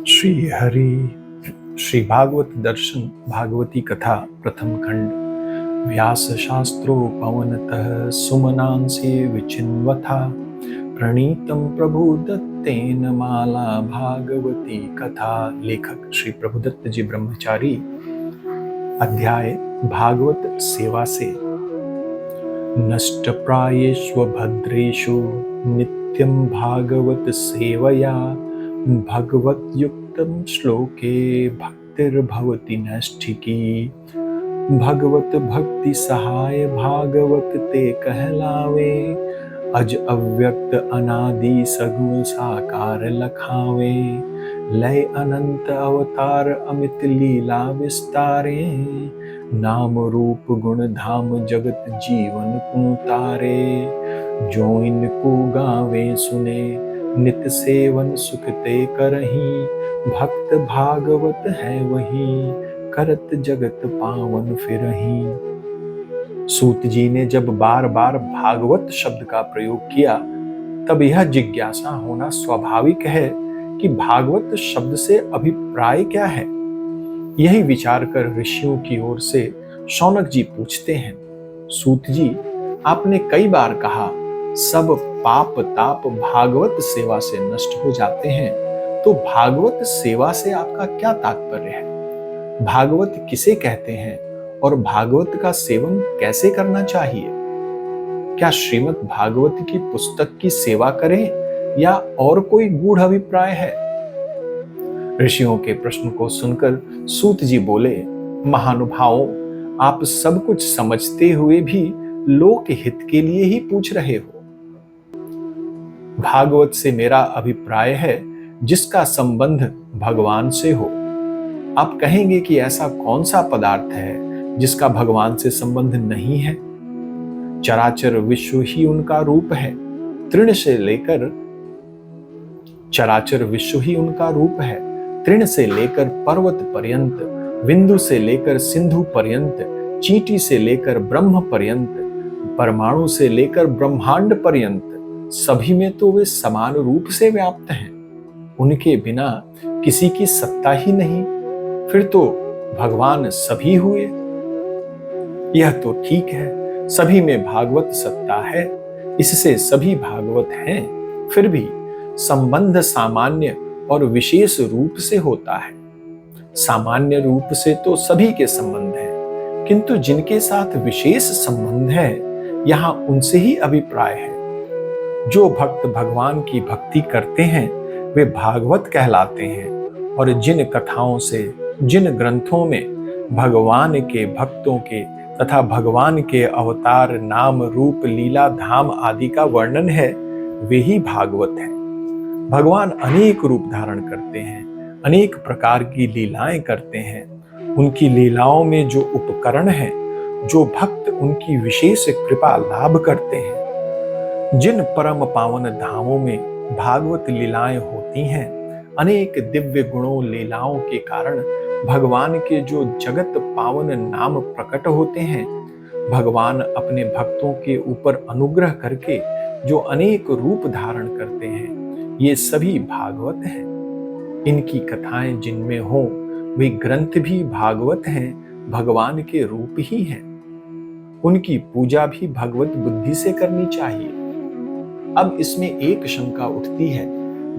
श्री हरि श्री भागवत दर्शन भागवती कथा प्रथम खंड। व्यास शास्त्रो पवनतः सुमनांसि विचिन्वथा प्रणीतम प्रभु दत्तेन माला भागवती कथा। लेखक श्री प्रभुदत्त जी ब्रह्मचारी। अध्याय भागवत सेवा से। नष्ट प्रायेष्व भद्रेषु नित्यं भागवत सेवया भगवत युक्तम श्लोके भक्तिर्भवति नैष्ठिकी। भगवत भक्ति सहाय भागवत ते कहलावे अज अव्यक्त अनादि सगुण साकार लखावे। लय अनंत अवतार अमित लीला विस्तारे नाम रूप गुण धाम जगत जीवन कुतारे। जो इनको गावे सुने नित सेवन सुख ते करही भक्त भागवत है वही करत जगत पावन फिरही। सूत जी ने जब बार बार भागवत शब्द का प्रयोग किया तब यह जिज्ञासा होना स्वाभाविक है कि भागवत शब्द से अभिप्राय क्या है। यही विचार कर ऋषियों की ओर से शौनक जी पूछते हैं, सूत जी आपने कई बार कहा सब पाप ताप भागवत सेवा से नष्ट हो जाते हैं, तो भागवत सेवा से आपका क्या तात्पर्य है? भागवत किसे कहते हैं और भागवत का सेवन कैसे करना चाहिए? क्या श्रीमद् भागवत की पुस्तक की सेवा करें या और कोई गूढ़ अभिप्राय है? ऋषियों के प्रश्न को सुनकर सूत जी बोले, महानुभावों, आप सब कुछ समझते हुए भी लोक हित के लिए ही पूछ रहे हो। भागवत से मेरा अभिप्राय है जिसका संबंध भगवान से हो। आप कहेंगे कि ऐसा कौन सा पदार्थ है जिसका भगवान से संबंध नहीं है? चराचर विश्व ही उनका रूप है। तृण से लेकर चराचर विश्व ही उनका रूप है। तृण से लेकर पर्वत पर्यंत, बिंदु से लेकर सिंधु पर्यंत, चींटी से लेकर ब्रह्म पर्यंत, परमाणु से लेकर ब्रह्मांड पर्यंत, सभी में तो वे समान रूप से व्याप्त हैं। उनके बिना किसी की सत्ता ही नहीं, फिर तो भगवान सभी हुए। यह तो ठीक है, सभी में भागवत सत्ता है, इससे सभी भागवत हैं। फिर भी संबंध सामान्य और विशेष रूप से होता है। सामान्य रूप से तो सभी के संबंध हैं, किंतु जिनके साथ विशेष संबंध है यहां उनसे ही अभिप्राय है। जो भक्त भगवान की भक्ति करते हैं वे भागवत कहलाते हैं, और जिन कथाओं से, जिन ग्रंथों में भगवान के भक्तों के तथा भगवान के अवतार नाम रूप लीला धाम आदि का वर्णन है वे ही भागवत हैं। भगवान अनेक रूप धारण करते हैं, अनेक प्रकार की लीलाएं करते हैं। उनकी लीलाओं में जो उपकरण हैं, जो भक्त उनकी विशेष कृपा लाभ करते हैं, जिन परम पावन धामों में भागवत लीलाएं होती हैं, अनेक दिव्य गुणों लीलाओं के कारण भगवान के जो जगत पावन नाम प्रकट होते हैं, भगवान अपने भक्तों के ऊपर अनुग्रह करके जो अनेक रूप धारण करते हैं, ये सभी भागवत हैं। इनकी कथाएं जिनमें हो वे ग्रंथ भी भागवत हैं, भगवान के रूप ही हैं। उनकी पूजा भी भगवत बुद्धि से करनी चाहिए। अब इसमें एक शंका उठती है,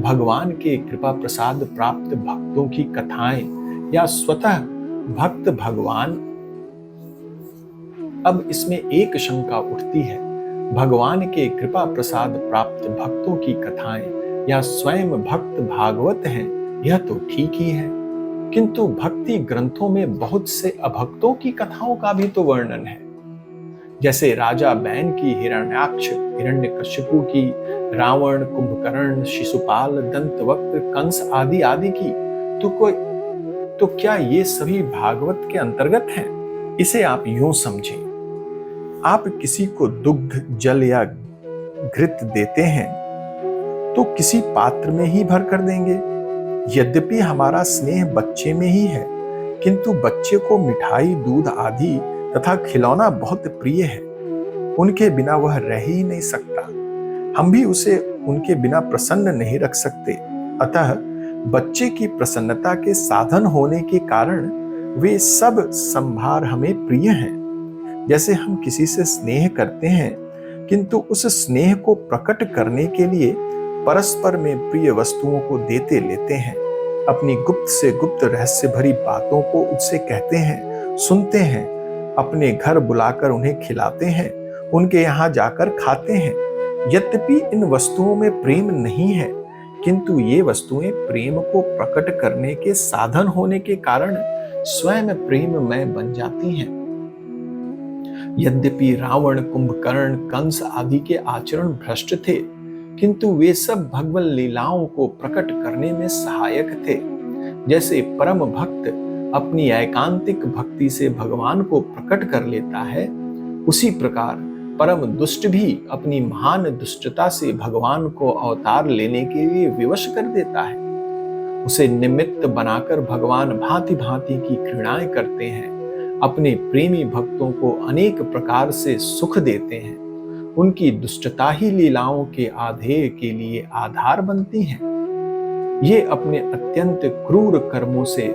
भगवान के कृपा प्रसाद प्राप्त भक्तों की कथाएं या स्वतः भक्त भगवान अब इसमें एक शंका उठती है, भगवान के कृपा प्रसाद प्राप्त भक्तों की कथाएं या स्वयं भक्त भागवत हैं, यह तो ठीक ही है, किंतु भक्ति ग्रंथों में बहुत से अभक्तों की कथाओं का भी तो वर्णन है। जैसे राजा बैन की हिरण्याक्ष, हिरण्यकश्यपु की, रावण, कुंभकर्ण, शिशुपाल, दंतवक्त्र, कंस आदि आदि की, तो क्या ये सभी भागवत के अंतर्गत हैं? इसे आप यूं समझें, आप किसी को दुग्ध, जल या घृत देते हैं तो किसी पात्र में ही भर कर देंगे। यद्यपि हमारा स्नेह बच्चे में ही है, किंतु बच्चे को मिठाई, दूध आदि तथा खिलौना बहुत प्रिय है। उनके बिना वह रह ही नहीं सकता। हम भी उसे उनके बिना प्रसन्न नहीं रख सकते। अतः बच्चे की प्रसन्नता के साधन होने के कारण वे सब संभार हमें प्रिय हैं। जैसे हम किसी से स्नेह करते हैं, किंतु उस स्नेह को प्रकट करने के लिए परस्पर में प्रिय वस्तुओं को देते लेते हैं, अपनी गुप्त से गुप्त रहस्य भरी बातों को उससे कहते हैं, सुनते हैं, अपने घर बुलाकर उन्हें खिलाते हैं, उनके यहाँ जाकर खाते हैं। यद्यपि इन वस्तुओं में प्रेम नहीं है, किंतु ये वस्तुएं प्रेम को प्रकट करने के साधन होने के कारण स्वयं प्रेममय बन जाती हैं। यद्यपि रावण, कुंभकर्ण, कंस आदि के आचरण भ्रष्ट थे, किंतु वे सब भगवत लीलाओं को प्रकट करने में सहायक थे। जैसे परम भक्त अपनी एकांतिक भक्ति से भगवान को प्रकट कर लेता है, उसी प्रकार परम दुष्ट भी अपनी महान दुष्टता से भगवान को अवतार लेने के लिए विवश कर देता है। उसे निमित्त बनाकर भगवान भांति भांति की क्रीड़ाएं करते हैं, अपने प्रेमी भक्तों को अनेक प्रकार से सुख देते हैं। उनकी दुष्टता ही लीलाओं के आधेय के लिए आधार बनती हैं। ये अपने अत्यंत क्रूर कर्मों से,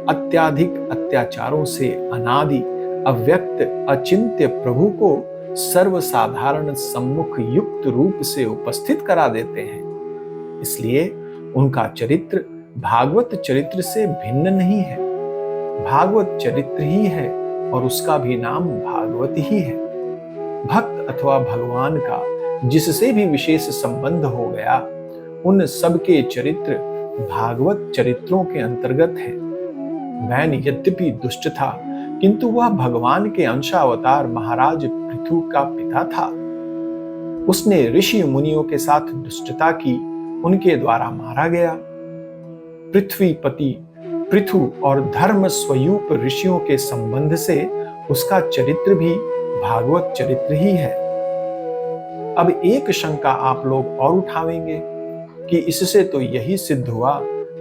अत्याधिक अत्याचारों से अनादि अव्यक्त अचिंत्य प्रभु को सर्वसाधारण सम्मुख युक्त रूप से उपस्थित करा देते हैं। इसलिए उनका चरित्र भागवत चरित्र से भिन्न नहीं है। भागवत चरित्र ही है और उसका भी नाम भागवत ही है। भक्त अथवा भगवान का जिससे भी विशेष संबंध हो गया, उन सबके चरित्र भागवत चरित्रों के अंतर्गत है। वैन यद्यपि दुष्ट था, किंतु वह भगवान के अंशावतार महाराज पृथु का पिता था। उसने ऋषि मुनियों के साथ दुष्टता की, उनके द्वारा मारा गया। पृथ्वीपति पृथु और धर्म स्वयूप ऋषियों के संबंध से उसका चरित्र भी भागवत चरित्र ही है। अब एक शंका आप लोग और उठावेंगे कि इससे तो यही सिद्ध हुआ,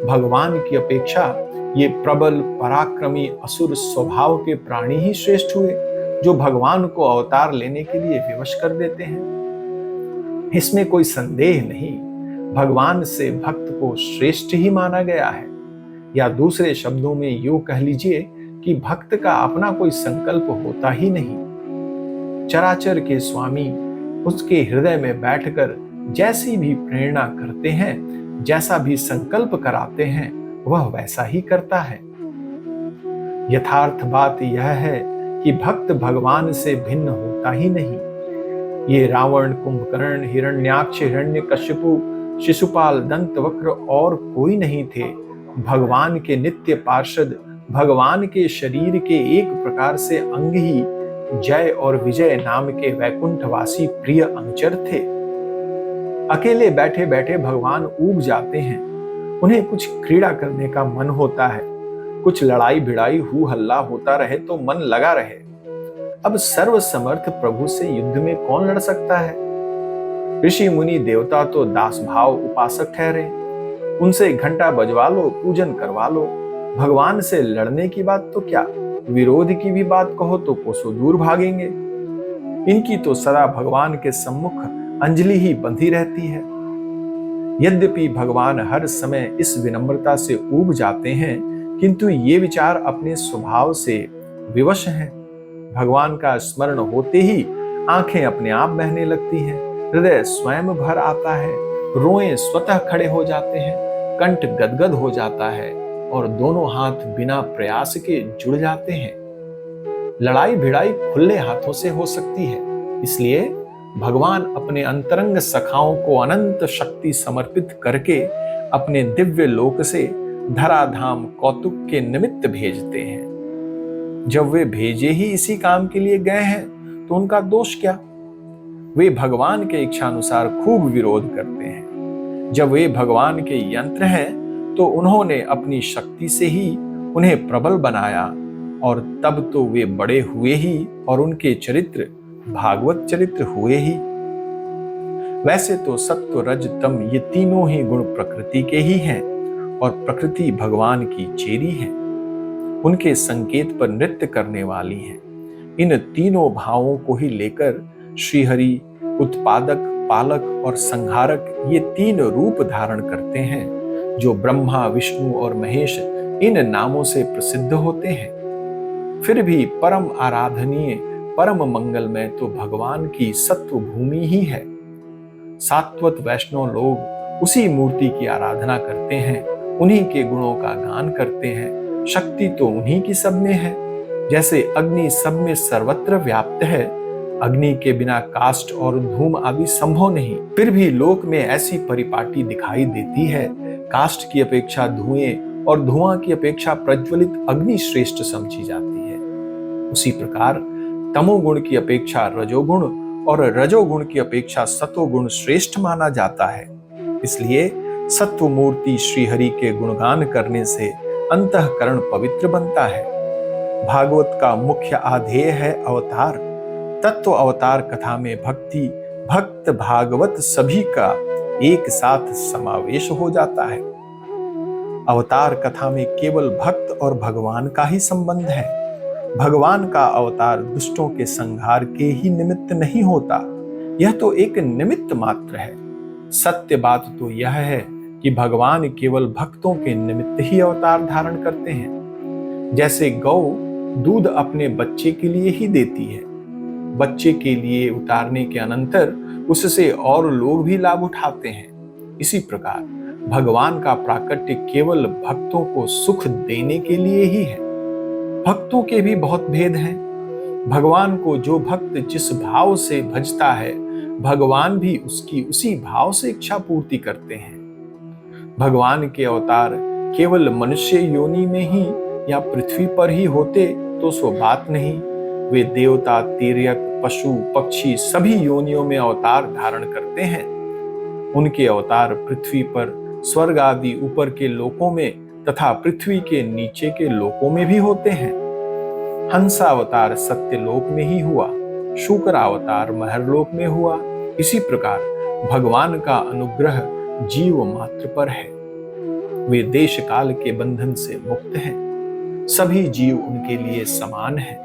भगवान की अपेक्षा ये प्रबल पराक्रमी असुर स्वभाव के प्राणी ही श्रेष्ठ हुए, जो भगवान को अवतार लेने के लिए विवश कर देते हैं। इसमें कोई संदेह नहीं, भगवान से भक्त को श्रेष्ठ ही माना गया है। या दूसरे शब्दों में यूं कह लीजिए कि भक्त का अपना कोई संकल्प होता ही नहीं। चराचर के स्वामी उसके हृदय में बैठकर जैसी भी प्रेरणा करते हैं, जैसा भी संकल्प कराते हैं, वह वैसा ही करता है। यथार्थ बात यह है कि भक्त भगवान से भिन्न होता ही नहीं। ये रावण, कुंभकर्ण, हिरण्याक्ष, हिरण्यकश्यपु, शिशुपाल, दंतवक्र और कोई नहीं थे। भगवान के नित्य पार्षद, भगवान के शरीर के एक प्रकार से अंग ही जय और विजय नाम के वैकुंठवासी प्रिय अनुचर थे। अकेले बैठे बैठे भगवान ऊब जाते हैं। उन्हें कुछ क्रीड़ा करने का मन होता है, कुछ लड़ाई भिड़ाई हू हल्ला होता रहे तो मन लगा रहे। अब सर्व समर्थ प्रभु से युद्ध में कौन लड़ सकता है? ऋषि मुनि देवता तो दास भाव उपासक ठहरे, उनसे घंटा बजवा लो, पूजन करवा लो। भगवान से लड़ने की बात तो क्या, विरोध की भी बात कहो तो कोसों दूर भागेंगे। इनकी तो सदा भगवान के सम्मुख अंजलि ही बंधी रहती है। यद्यपि भगवान हर समय इस विनम्रता से ऊब जाते हैं, किंतु ये विचार अपने स्वभाव से विवश हैं। भगवान का स्मरण होते ही आंखें अपने आप बहने लगती हैं, हृदय स्वयं भर आता है, रोएं स्वतः खड़े हो जाते हैं, कंठ गदगद हो जाता है और दोनों हाथ बिना प्रयास के जुड़ जाते हैं। लड़ाई भिड़ाई खुले हाथों से हो सकती है, इसलिए भगवान अपने अंतरंग सखाओं को अनंत शक्ति समर्पित करके अपने दिव्य लोक से धराधाम कौतुक के निमित्त भेजते हैं। जब वे भेजे ही इसी काम के लिए गए हैं तो उनका दोष क्या? वे भगवान के इच्छानुसार खूब विरोध करते हैं। जब वे भगवान के यंत्र हैं तो उन्होंने अपनी शक्ति से ही उन्हें प्रबल बनाया, और तब तो वे बड़े हुए ही और उनके चरित्र भागवत चरित्र हुए ही। वैसे तो सत्व रज तम ये तीनों ही गुण प्रकृति के ही हैं, और प्रकृति भगवान की चेरी है, उनके संकेत पर नृत्य करने वाली हैं। इन तीनों भावों को ही लेकर श्रीहरि उत्पादक, पालक और संहारक ये तीन रूप धारण करते हैं, जो ब्रह्मा, विष्णु और महेश इन नामों से प्रसिद्ध होते हैं। फिर भी परम आराधनीय, परम मंगलमय तो भगवान की सत्व भूमि ही है। सात्वत वैष्णव लोग उसी मूर्ति की आराधना करते हैं, उन्हीं के गुणों का गान करते हैं। शक्ति तो उन्हीं की सब में है। जैसे अग्नि सब में सर्वत्र व्याप्त है, अग्नि के बिना काष्ठ और धूम आदि संभव नहीं। फिर भी लोक में ऐसी परिपाटी दिखाई देती है, काष्ठ की अपेक्षा धुएं और धुआं की अपेक्षा प्रज्वलित अग्नि श्रेष्ठ समझी जाती है। उसी प्रकार तमोगुण की अपेक्षा रजोगुण और रजोगुण की अपेक्षा सतोगुण श्रेष्ठ माना जाता है। इसलिए सत्व मूर्ति श्रीहरि के गुणगान करने से अंतःकरण पवित्र बनता है। भागवत का मुख्य आधेय है अवतार। तत्व अवतार कथा में भक्ति, भक्त, भागवत सभी का एक साथ समावेश हो जाता है। अवतार कथा में केवल भक्त और भगवान का ही संबंध है। भगवान का अवतार दुष्टों के संहार के ही निमित्त नहीं होता, यह तो एक निमित्त मात्र है। सत्य बात तो यह है कि भगवान केवल भक्तों के निमित्त ही अवतार धारण करते हैं। जैसे गौ दूध अपने बच्चे के लिए ही देती है, बच्चे के लिए उतारने के अनंतर उससे और लोग भी लाभ उठाते हैं। इसी प्रकार भगवान का प्राकट्य केवल भक्तों को सुख देने के लिए ही है। भक्तों के भी बहुत भेद हैं। भगवान को जो भक्त जिस भाव से भजता है, भगवान भी उसकी उसी भाव से इच्छा पूर्ति करते हैं। भगवान के अवतार केवल मनुष्य योनि में ही या पृथ्वी पर ही होते तो सो बात नहीं। वे देवता, तिर्यक, पशु, पक्षी सभी योनियों में अवतार धारण करते हैं। उनके अवतार पृथ्वी पर, स्वर्ग आदि ऊपर के लोकों में तथा पृथ्वी के नीचे के लोकों में भी होते हैं। हंसावतार सत्यलोक में ही हुआ, शुक्रावतार महरलोक में हुआ। इसी प्रकार भगवान का अनुग्रह जीव मात्र पर है। वे देश काल के बंधन से मुक्त हैं। सभी जीव उनके लिए समान हैं।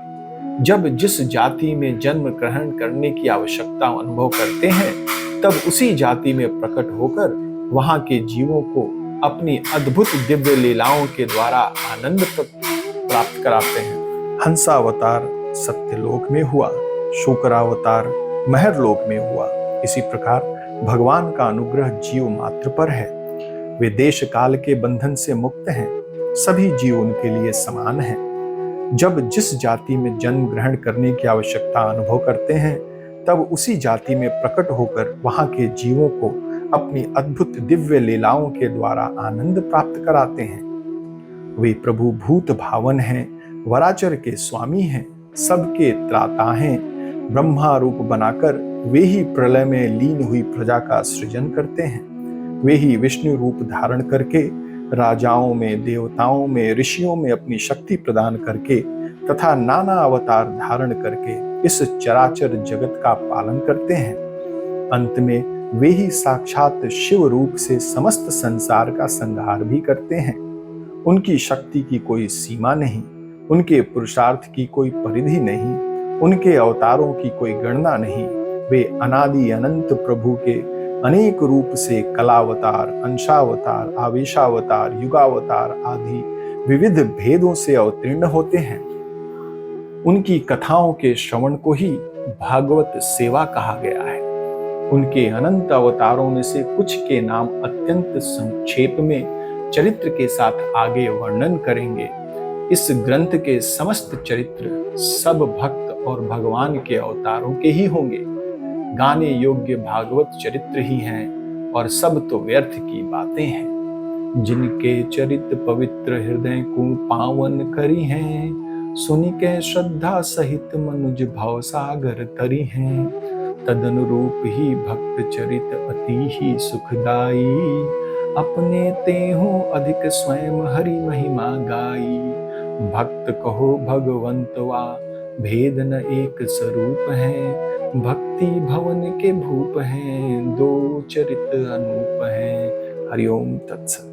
जब जिस जाति में जन्म ग्रहण करने की आवश्यकता अनुभव करते हैं, तब उसी जाति में प्रकट होकर वहां के जीवों को अपनी अद्भुत दिव्य लीलाओं के द्वारा आनंद प्राप्त कराते हैं। हंसावतार सत्यलोक में हुआ, शुक्रावतार महरलोक में हुआ। इसी प्रकार भगवान का अनुग्रह जीव मात्र पर है। वे देश काल के बंधन से मुक्त हैं। सभी जीव उनके लिए समान हैं। जब जिस जाति में जन्म ग्रहण करने की आवश्यकता अनुभव करते हैं, तब उसी जाति में प्रकट होकर वहां के जीवों को अपनी अद्भुत दिव्य लीलाओं के द्वारा आनंद प्राप्त कराते हैं। वे प्रभु भूत भावन हैं, वराचर के स्वामी हैं, सबके त्राता हैं। ब्रह्मा रूप बनाकर वे ही प्रलय में लीन हुई प्रजा का सृजन करते हैं। वे ही विष्णु रूप धारण करके राजाओं में, देवताओं में, ऋषियों में अपनी शक्ति प्रदान करके तथा नाना अवतार धारण करके इस चराचर जगत का पालन करते हैं। अंत में वे ही साक्षात शिव रूप से समस्त संसार का संहार भी करते हैं। उनकी शक्ति की कोई सीमा नहीं, उनके पुरुषार्थ की कोई परिधि नहीं, उनके अवतारों की कोई गणना नहीं। वे अनादि अनंत प्रभु के अनेक रूप से कलावतार, अंशावतार, आवेशावतार, युगावतार आदि विविध भेदों से अवतीर्ण होते हैं। उनकी कथाओं के श्रवण को ही भागवत सेवा कहा गया है। उनके अनंत अवतारों में से कुछ के नाम अत्यंत संक्षेप में चरित्र के साथ आगे वर्णन करेंगे। इस ग्रंथ के समस्त चरित्र सब भक्त और भगवान के अवतारों के ही होंगे। गाने योग्य भागवत चरित्र ही हैं और सब तो व्यर्थ की बातें हैं। जिनके चरित पवित्र हृदय को पावन करी हैं, सुनि के श्रद्धा सहित मनुज भव सागर तरी हैं। तदनुरूप ही भक्त चरित अति ही सुखदाई, अपने तेहु अधिक स्वयं हरि महिमा गाई। भक्त कहो भगवंतवा भेद न एक स्वरूप है, भक्ति भवन के भूप हैं, दो चरित अनूप हैं। हरिओम तत्सत।